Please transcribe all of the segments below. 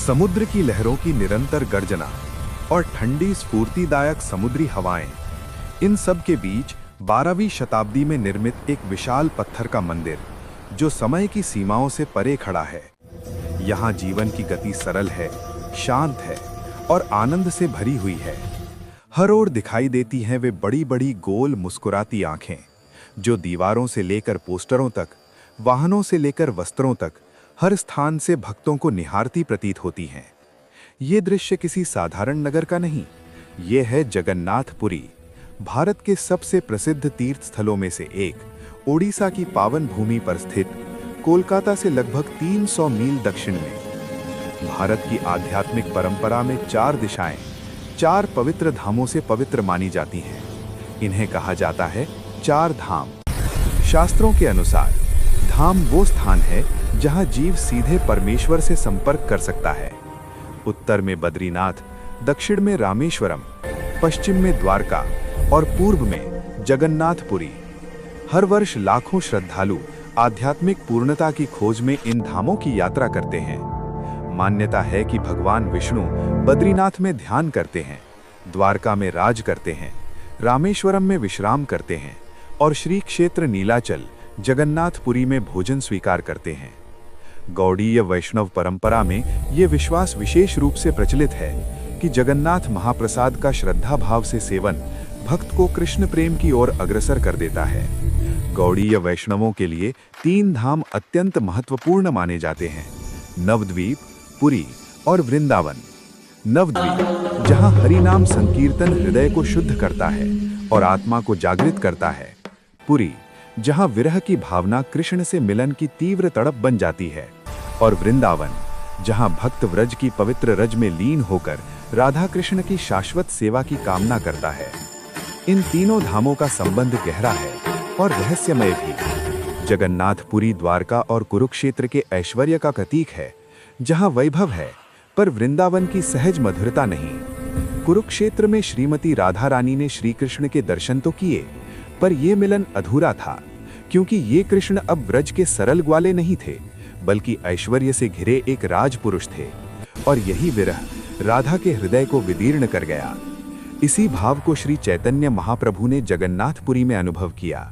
समुद्र की लहरों की निरंतर गर्जना और ठंडी स्फूर्तिदायक समुद्री हवाएं, इन सब के बीच 12वीं शताब्दी में निर्मित एक विशाल पत्थर का मंदिर जो समय की सीमाओं से परे खड़ा है। यहाँ जीवन की गति सरल है, शांत है और आनंद से भरी हुई है। हर ओर दिखाई देती हैं वे बड़ी बड़ी गोल मुस्कुराती आंखें जो दीवारों से लेकर पोस्टरों तक, वाहनों से लेकर वस्त्रों तक हर स्थान से भक्तों को निहारती प्रतीत होती हैं। ये दृश्य किसी साधारण नगर का नहीं, ये है जगन्नाथपुरी, भारत के सबसे प्रसिद्ध तीर्थ स्थलों में से एक, ओडिशा की पावन भूमि पर स्थित, कोलकाता से लगभग 300 मील दक्षिण में। भारत की आध्यात्मिक परंपरा में 4 दिशाएं, 4 पवित्र धामों से पवित्र मानी जाती हैं। इन्हें कहा जाता है 4 धाम। शास्त्रों के अनुसार धाम वो स्थान है जहां जीव सीधे परमेश्वर से संपर्क कर सकता है। उत्तर में बद्रीनाथ, दक्षिण में रामेश्वरम, पश्चिम में द्वारका और पूर्व में जगन्नाथपुरी। हर वर्ष लाखों श्रद्धालु आध्यात्मिक पूर्णता की खोज में इन धामों की यात्रा करते हैं। मान्यता है कि भगवान विष्णु बद्रीनाथ में ध्यान करते हैं, द्वारका में राज करते हैं, रामेश्वरम में विश्राम करते हैं और श्री क्षेत्र नीलाचल जगन्नाथपुरी में भोजन स्वीकार करते हैं। गौड़ीय वैष्णव परंपरा में ये विश्वास विशेष रूप से प्रचलित है कि जगन्नाथ महाप्रसाद का श्रद्धा भाव से सेवन भक्त को कृष्ण प्रेम की ओर अग्रसर कर देता है। गौड़ीय वैष्णवों के लिए 3 धाम अत्यंत महत्वपूर्ण माने जाते हैं: नवद्वीप, पुरी और वृंदावन। नवद्वीप, जहां हरि नाम संकीर्तन हृदय को शुद्ध करता है और आत्मा को जागृत करता है। पुरी, जहां विरह की भावना कृष्ण से मिलन की तीव्र तड़प बन जाती है। और वृंदावन, जहां भक्त व्रज की पवित्र रज में लीन होकर राधा कृष्ण की शाश्वत सेवा की कामना करता है। इन तीनों धामों का संबंध गहरा है और रहस्यमय भी। जगन्नाथपुरी द्वारका और कुरुक्षेत्र के ऐश्वर्य का प्रतीक है, जहां वैभव है पर वृंदावन की सहज मधुरता नहीं। कुरुक्षेत्र में श्रीमती राधा रानी ने श्री कृष्ण के दर्शन तो किए, पर यह मिलन अधूरा था, क्योंकि ये कृष्ण अब व्रज के सरल ग्वाले नहीं थे, बल्कि ऐश्वर्य से घिरे एक राजपुरुष थे। और यही विरह राधा के हृदय को विदीर्ण कर गया। इसी भाव को श्री चैतन्य महाप्रभु ने जगन्नाथपुरी में अनुभव किया।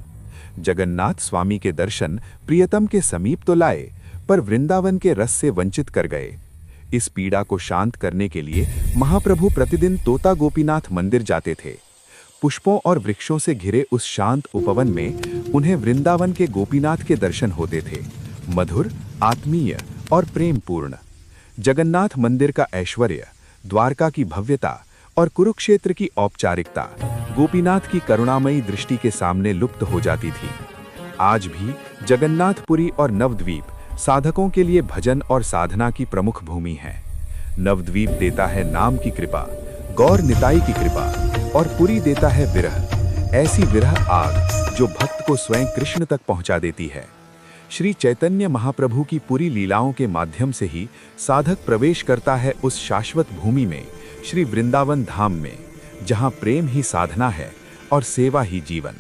जगन्नाथ स्वामी के दर्शन प्रियतम के समीप तो लाए, पर वृंदावन के रस से वंचित कर गए। इस पीड़ा को शांत करने के लिए महाप्रभु प्रतिदिन तोता गोपीनाथ मंदिर जाते थे। पुष्पों और वृक्षों से घिरे उस शांत उपवन में उन्हें वृंदावन के गोपीनाथ के दर्शन होते थे, मधुर, आत्मीय और प्रेमपूर्ण। जगन्नाथ मंदिर का ऐश्वर्य, द्वारका की भव्यता और कुरुक्षेत्र की औपचारिकता गोपीनाथ की करुणामयी दृष्टि के सामने लुप्त हो जाती थी। आज भी जगन्नाथपुरी और नवद्वीप साधकों के लिए भजन और साधना की प्रमुख भूमि है। नवद्वीप देता है नाम की कृपा, गौर निताई की कृपा, और पुरी देता है विरह, ऐसी विरह आग जो भक्त को स्वयं कृष्ण तक पहुंचा देती है। श्री चैतन्य महाप्रभु की पूरी लीलाओं के माध्यम से ही साधक प्रवेश करता है उस शाश्वत भूमि में, श्री वृंदावन धाम में, जहां प्रेम ही साधना है और सेवा ही जीवन।